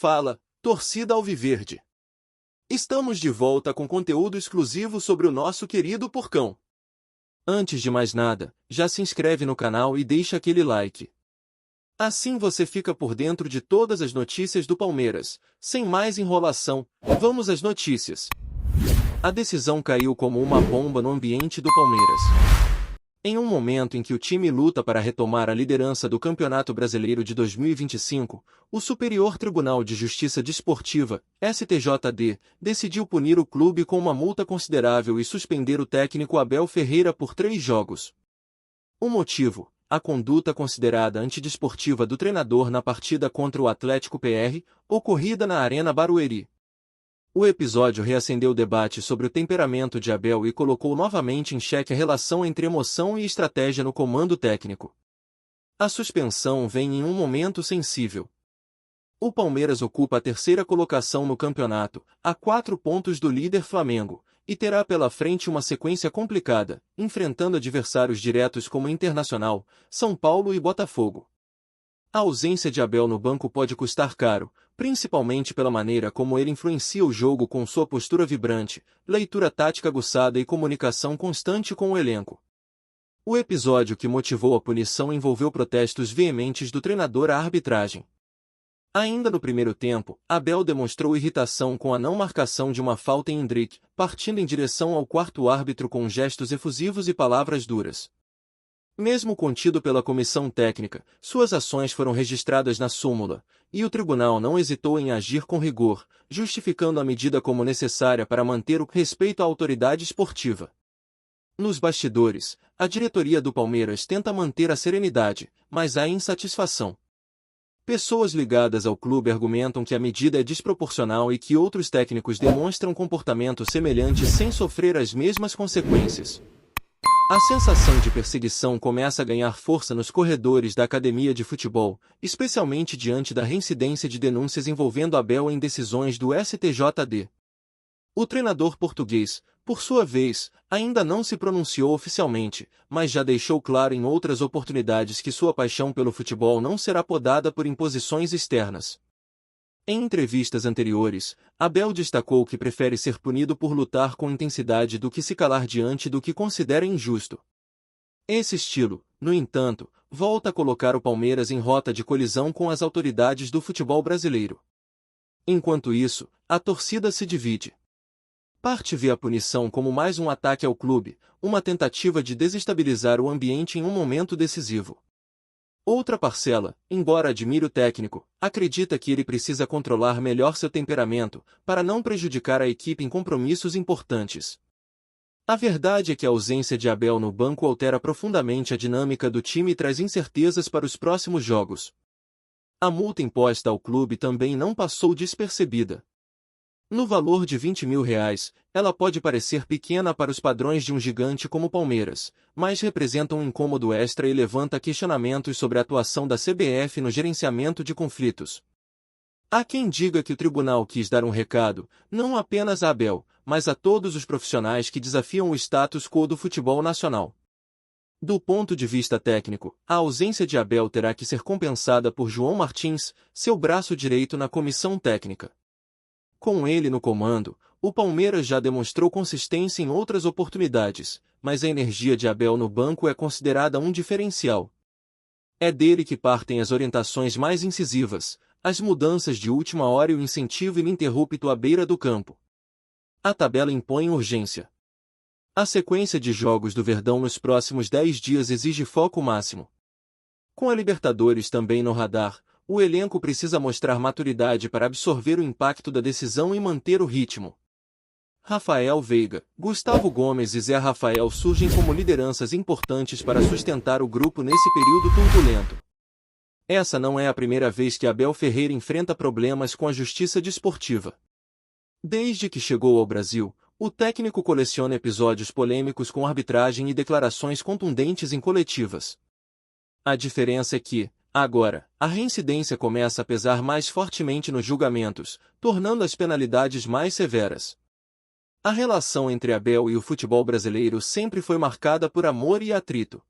Fala, torcida alviverde! Estamos de volta com conteúdo exclusivo sobre o nosso querido Porcão. Antes de mais nada, já se inscreve no canal e deixa aquele like. Assim você fica por dentro de todas as notícias do Palmeiras. Sem mais enrolação, vamos às notícias. A decisão caiu como uma bomba no ambiente do Palmeiras. Em um momento em que o time luta para retomar a liderança do Campeonato Brasileiro de 2025, o Superior Tribunal de Justiça Desportiva, STJD, decidiu punir o clube com uma multa considerável e suspender o técnico Abel Ferreira por 3 jogos. O motivo: a conduta considerada antidesportiva do treinador na partida contra o Atlético PR, ocorrida na Arena Barueri. O episódio reacendeu o debate sobre o temperamento de Abel e colocou novamente em xeque a relação entre emoção e estratégia no comando técnico. A suspensão vem em um momento sensível. O Palmeiras ocupa a 3ª colocação no campeonato, a 4 pontos do líder Flamengo, e terá pela frente uma sequência complicada, enfrentando adversários diretos como Internacional, São Paulo e Botafogo. A ausência de Abel no banco pode custar caro, principalmente pela maneira como ele influencia o jogo com sua postura vibrante, leitura tática aguçada e comunicação constante com o elenco. O episódio que motivou a punição envolveu protestos veementes do treinador à arbitragem. Ainda no primeiro tempo, Abel demonstrou irritação com a não marcação de uma falta em Hendrick, partindo em direção ao 4º árbitro com gestos efusivos e palavras duras. Mesmo contido pela comissão técnica, suas ações foram registradas na súmula, e o tribunal não hesitou em agir com rigor, justificando a medida como necessária para manter o respeito à autoridade esportiva. Nos bastidores, a diretoria do Palmeiras tenta manter a serenidade, mas há insatisfação. Pessoas ligadas ao clube argumentam que a medida é desproporcional e que outros técnicos demonstram comportamento semelhante sem sofrer as mesmas consequências. A sensação de perseguição começa a ganhar força nos corredores da academia de futebol, especialmente diante da reincidência de denúncias envolvendo Abel em decisões do STJD. O treinador português, por sua vez, ainda não se pronunciou oficialmente, mas já deixou claro em outras oportunidades que sua paixão pelo futebol não será podada por imposições externas. Em entrevistas anteriores, Abel destacou que prefere ser punido por lutar com intensidade do que se calar diante do que considera injusto. Esse estilo, no entanto, volta a colocar o Palmeiras em rota de colisão com as autoridades do futebol brasileiro. Enquanto isso, a torcida se divide. Parte vê a punição como mais um ataque ao clube, uma tentativa de desestabilizar o ambiente em um momento decisivo. Outra parcela, embora admire o técnico, acredita que ele precisa controlar melhor seu temperamento, para não prejudicar a equipe em compromissos importantes. A verdade é que a ausência de Abel no banco altera profundamente a dinâmica do time e traz incertezas para os próximos jogos. A multa imposta ao clube também não passou despercebida. No valor de R$20 mil, ela pode parecer pequena para os padrões de um gigante como o Palmeiras, mas representa um incômodo extra e levanta questionamentos sobre a atuação da CBF no gerenciamento de conflitos. Há quem diga que o tribunal quis dar um recado, não apenas a Abel, mas a todos os profissionais que desafiam o status quo do futebol nacional. Do ponto de vista técnico, a ausência de Abel terá que ser compensada por João Martins, seu braço direito na comissão técnica. Com ele no comando, o Palmeiras já demonstrou consistência em outras oportunidades, mas a energia de Abel no banco é considerada um diferencial. É dele que partem as orientações mais incisivas, as mudanças de última hora e o incentivo ininterrupto à beira do campo. A tabela impõe urgência. A sequência de jogos do Verdão nos próximos 10 dias exige foco máximo. Com a Libertadores também no radar, o elenco precisa mostrar maturidade para absorver o impacto da decisão e manter o ritmo. Rafael Veiga, Gustavo Gomes e Zé Rafael surgem como lideranças importantes para sustentar o grupo nesse período turbulento. Essa não é a primeira vez que Abel Ferreira enfrenta problemas com a justiça desportiva. Desde que chegou ao Brasil, o técnico coleciona episódios polêmicos com arbitragem e declarações contundentes em coletivas. A diferença é que, agora, a reincidência começa a pesar mais fortemente nos julgamentos, tornando as penalidades mais severas. A relação entre Abel e o futebol brasileiro sempre foi marcada por amor e atrito.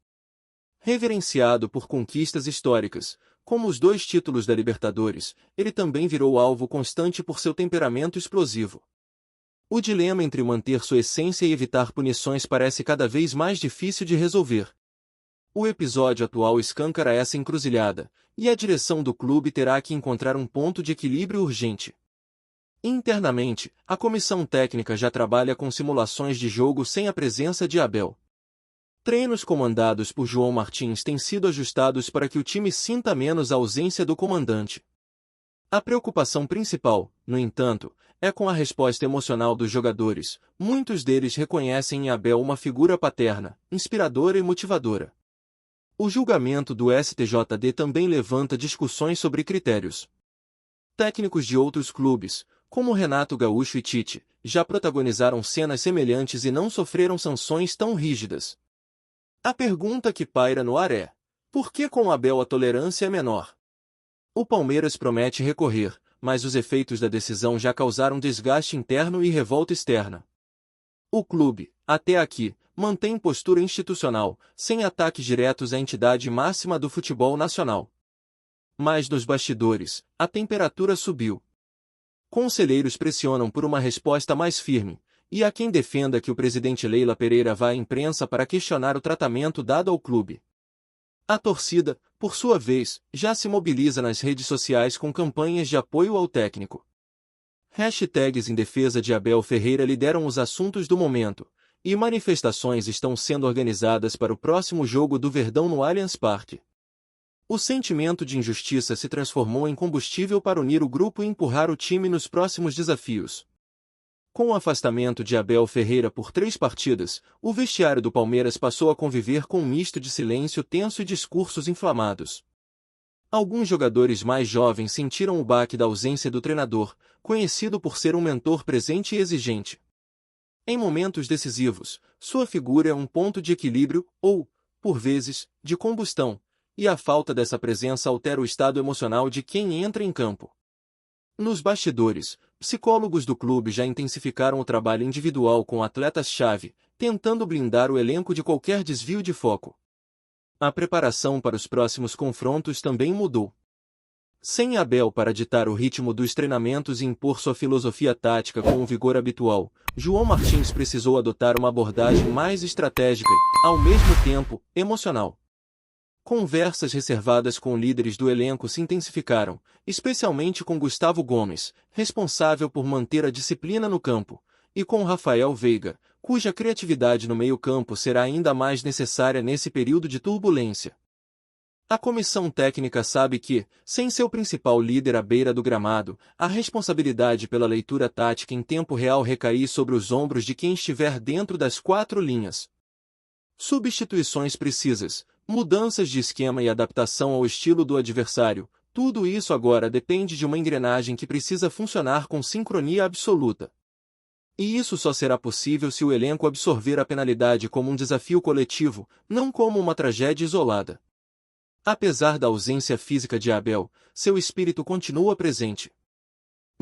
Reverenciado por conquistas históricas, Como os 2 títulos da Libertadores, ele também virou alvo constante por seu temperamento explosivo. O dilema entre manter sua essência e evitar punições parece cada vez mais difícil de resolver. O episódio atual escancara essa encruzilhada, e a direção do clube terá que encontrar um ponto de equilíbrio urgente. Internamente, a comissão técnica já trabalha com simulações de jogo sem a presença de Abel. Treinos comandados por João Martins têm sido ajustados para que o time sinta menos a ausência do comandante. A preocupação principal, no entanto, é com a resposta emocional dos jogadores. Muitos deles reconhecem em Abel uma figura paterna, inspiradora e motivadora. O julgamento do STJD também levanta discussões sobre critérios. Técnicos de outros clubes, como Renato Gaúcho e Tite, já protagonizaram cenas semelhantes e não sofreram sanções tão rígidas. A pergunta que paira no ar é: por que com Abel a tolerância é menor? O Palmeiras promete recorrer, mas os efeitos da decisão já causaram desgaste interno e revolta externa. O clube, até aqui, mantém postura institucional, sem ataques diretos à entidade máxima do futebol nacional. Mas nos bastidores, a temperatura subiu. Conselheiros pressionam por uma resposta mais firme, e há quem defenda que o presidente Leila Pereira vá à imprensa para questionar o tratamento dado ao clube. A torcida, por sua vez, já se mobiliza nas redes sociais com campanhas de apoio ao técnico. Hashtags em defesa de Abel Ferreira lideram os assuntos do momento, e manifestações estão sendo organizadas para o próximo jogo do Verdão no Allianz Parque. O sentimento de injustiça se transformou em combustível para unir o grupo e empurrar o time nos próximos desafios. Com o afastamento de Abel Ferreira por 3 partidas, o vestiário do Palmeiras passou a conviver com um misto de silêncio tenso e discursos inflamados. Alguns jogadores mais jovens sentiram o baque da ausência do treinador, conhecido por ser um mentor presente e exigente. Em momentos decisivos, sua figura é um ponto de equilíbrio ou, por vezes, de combustão, e a falta dessa presença altera o estado emocional de quem entra em campo. Nos bastidores, psicólogos do clube já intensificaram o trabalho individual com atletas-chave, tentando blindar o elenco de qualquer desvio de foco. A preparação para os próximos confrontos também mudou. Sem Abel para ditar o ritmo dos treinamentos e impor sua filosofia tática com o vigor habitual, João Martins precisou adotar uma abordagem mais estratégica e, ao mesmo tempo, emocional. Conversas reservadas com líderes do elenco se intensificaram, especialmente com Gustavo Gomes, responsável por manter a disciplina no campo, e com Rafael Veiga, cuja criatividade no meio-campo será ainda mais necessária nesse período de turbulência. A comissão técnica sabe que, sem seu principal líder à beira do gramado, a responsabilidade pela leitura tática em tempo real recai sobre os ombros de quem estiver dentro das 4 linhas. Substituições precisas, mudanças de esquema e adaptação ao estilo do adversário, tudo isso agora depende de uma engrenagem que precisa funcionar com sincronia absoluta. E isso só será possível se o elenco absorver a penalidade como um desafio coletivo, não como uma tragédia isolada. Apesar da ausência física de Abel, seu espírito continua presente.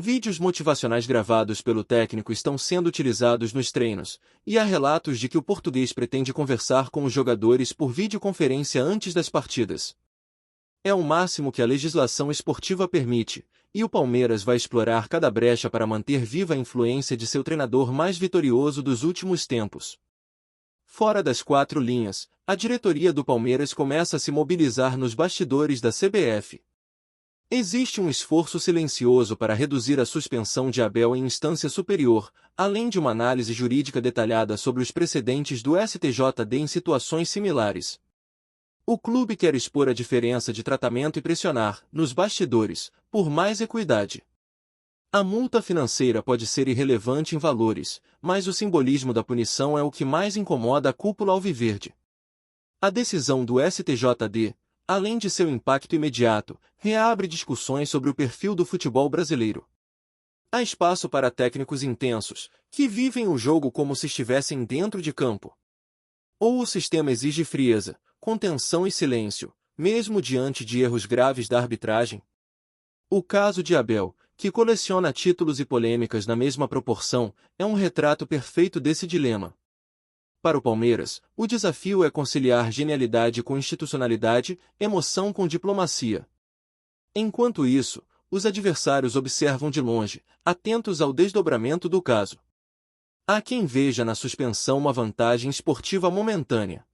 Vídeos motivacionais gravados pelo técnico estão sendo utilizados nos treinos, e há relatos de que o português pretende conversar com os jogadores por videoconferência antes das partidas. É o máximo que a legislação esportiva permite, e o Palmeiras vai explorar cada brecha para manter viva a influência de seu treinador mais vitorioso dos últimos tempos. Fora das 4 linhas, a diretoria do Palmeiras começa a se mobilizar nos bastidores da CBF. Existe um esforço silencioso para reduzir a suspensão de Abel em instância superior, além de uma análise jurídica detalhada sobre os precedentes do STJD em situações similares. O clube quer expor a diferença de tratamento e pressionar, nos bastidores, por mais equidade. A multa financeira pode ser irrelevante em valores, mas o simbolismo da punição é o que mais incomoda a cúpula alviverde. A decisão do STJD, além de seu impacto imediato, reabre discussões sobre o perfil do futebol brasileiro. Há espaço para técnicos intensos, que vivem o jogo como se estivessem dentro de campo. Ou o sistema exige frieza, contenção e silêncio, mesmo diante de erros graves da arbitragem? O caso de Abel, que coleciona títulos e polêmicas na mesma proporção, é um retrato perfeito desse dilema. Para o Palmeiras, o desafio é conciliar genialidade com institucionalidade, emoção com diplomacia. Enquanto isso, os adversários observam de longe, atentos ao desdobramento do caso. Há quem veja na suspensão uma vantagem esportiva momentânea.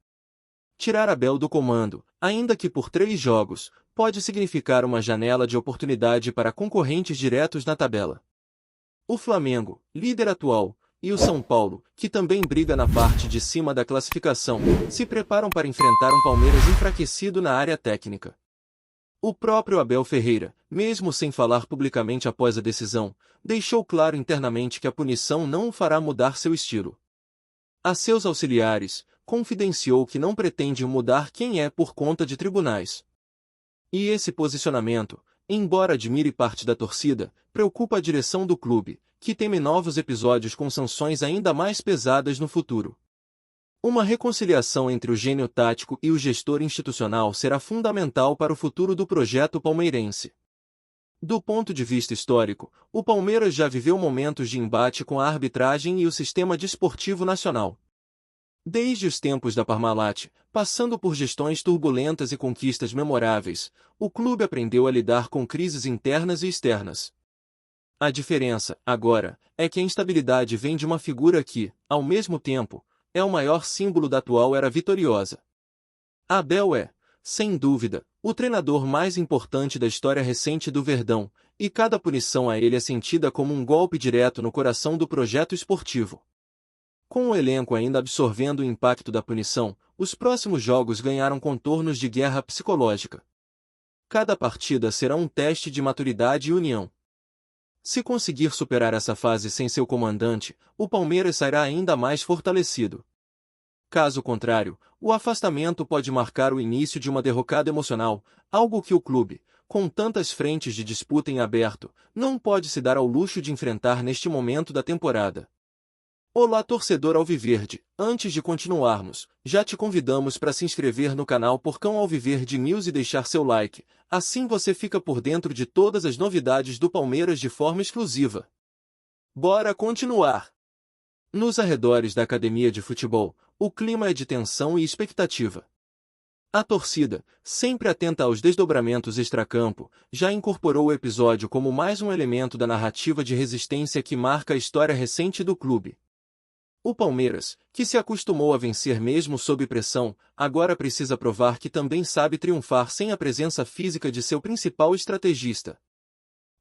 Tirar Abel do comando, ainda que por 3 jogos, pode significar uma janela de oportunidade para concorrentes diretos na tabela. O Flamengo, líder atual, e o São Paulo, que também briga na parte de cima da classificação, se preparam para enfrentar um Palmeiras enfraquecido na área técnica. O próprio Abel Ferreira, mesmo sem falar publicamente após a decisão, deixou claro internamente que a punição não o fará mudar seu estilo. A seus auxiliares, confidenciou que não pretende mudar quem é por conta de tribunais. E esse posicionamento, embora admire parte da torcida, preocupa a direção do clube, que teme novos episódios com sanções ainda mais pesadas no futuro. Uma reconciliação entre o gênio tático e o gestor institucional será fundamental para o futuro do projeto palmeirense. Do ponto de vista histórico, o Palmeiras já viveu momentos de embate com a arbitragem e o sistema desportivo nacional. Desde os tempos da Parmalat, passando por gestões turbulentas e conquistas memoráveis, o clube aprendeu a lidar com crises internas e externas. A diferença, agora, é que a instabilidade vem de uma figura que, ao mesmo tempo, é o maior símbolo da atual era vitoriosa. Abel é, sem dúvida, o treinador mais importante da história recente do Verdão, e cada punição a ele é sentida como um golpe direto no coração do projeto esportivo. Com o elenco ainda absorvendo o impacto da punição, os próximos jogos ganharam contornos de guerra psicológica. Cada partida será um teste de maturidade e união. Se conseguir superar essa fase sem seu comandante, o Palmeiras sairá ainda mais fortalecido. Caso contrário, o afastamento pode marcar o início de uma derrocada emocional, algo que o clube, com tantas frentes de disputa em aberto, não pode se dar ao luxo de enfrentar neste momento da temporada. Olá torcedor alviverde, antes de continuarmos, já te convidamos para se inscrever no canal Porcão Alviverde News e deixar seu like, assim você fica por dentro de todas as novidades do Palmeiras de forma exclusiva. Bora continuar! Nos arredores da academia de futebol, o clima é de tensão e expectativa. A torcida, sempre atenta aos desdobramentos extracampo, já incorporou o episódio como mais um elemento da narrativa de resistência que marca a história recente do clube. O Palmeiras, que se acostumou a vencer mesmo sob pressão, agora precisa provar que também sabe triunfar sem a presença física de seu principal estrategista.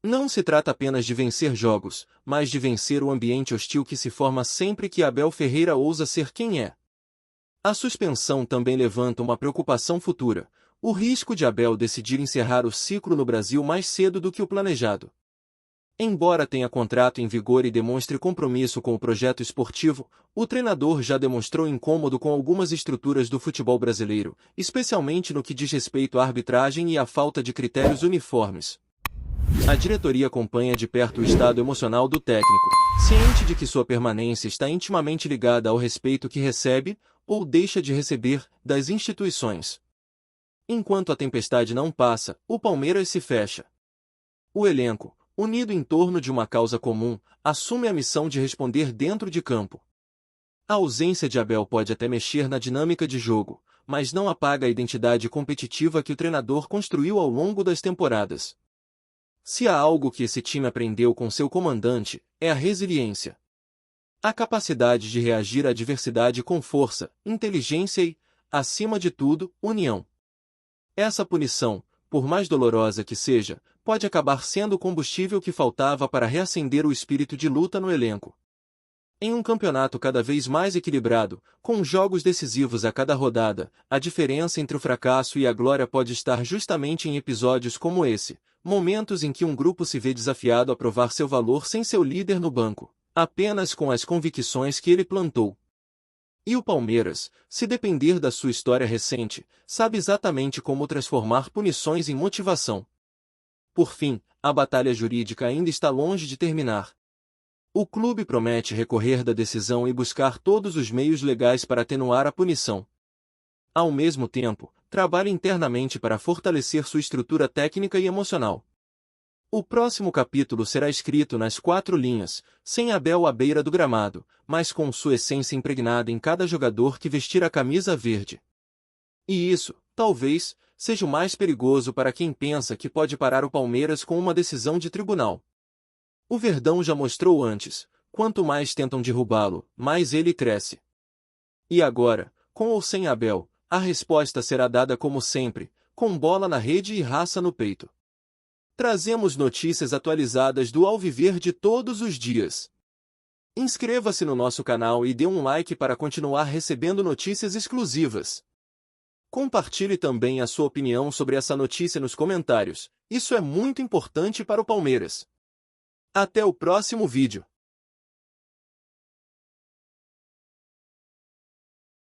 Não se trata apenas de vencer jogos, mas de vencer o ambiente hostil que se forma sempre que Abel Ferreira ousa ser quem é. A suspensão também levanta uma preocupação futura: o risco de Abel decidir encerrar o ciclo no Brasil mais cedo do que o planejado. Embora tenha contrato em vigor e demonstre compromisso com o projeto esportivo, o treinador já demonstrou incômodo com algumas estruturas do futebol brasileiro, especialmente no que diz respeito à arbitragem e à falta de critérios uniformes. A diretoria acompanha de perto o estado emocional do técnico, ciente de que sua permanência está intimamente ligada ao respeito que recebe, ou deixa de receber, das instituições. Enquanto a tempestade não passa, o Palmeiras se fecha. O elenco, unido em torno de uma causa comum, assume a missão de responder dentro de campo. A ausência de Abel pode até mexer na dinâmica de jogo, mas não apaga a identidade competitiva que o treinador construiu ao longo das temporadas. Se há algo que esse time aprendeu com seu comandante, é a resiliência. A capacidade de reagir à adversidade com força, inteligência e, acima de tudo, união. Essa punição, por mais dolorosa que seja, pode acabar sendo o combustível que faltava para reacender o espírito de luta no elenco. Em um campeonato cada vez mais equilibrado, com jogos decisivos a cada rodada, a diferença entre o fracasso e a glória pode estar justamente em episódios como esse, momentos em que um grupo se vê desafiado a provar seu valor sem seu líder no banco, apenas com as convicções que ele plantou. E o Palmeiras, se depender da sua história recente, sabe exatamente como transformar punições em motivação. Por fim, a batalha jurídica ainda está longe de terminar. O clube promete recorrer da decisão e buscar todos os meios legais para atenuar a punição. Ao mesmo tempo, trabalha internamente para fortalecer sua estrutura técnica e emocional. O próximo capítulo será escrito nas 4 linhas, sem Abel à beira do gramado, mas com sua essência impregnada em cada jogador que vestir a camisa verde. E isso, talvez, seja o mais perigoso para quem pensa que pode parar o Palmeiras com uma decisão de tribunal. O Verdão já mostrou antes, quanto mais tentam derrubá-lo, mais ele cresce. E agora, com ou sem Abel, a resposta será dada como sempre, com bola na rede e raça no peito. Trazemos notícias atualizadas do Alviverde todos os dias. Inscreva-se no nosso canal e dê um like para continuar recebendo notícias exclusivas. Compartilhe também a sua opinião sobre essa notícia nos comentários, isso é muito importante para o Palmeiras. Até o próximo vídeo.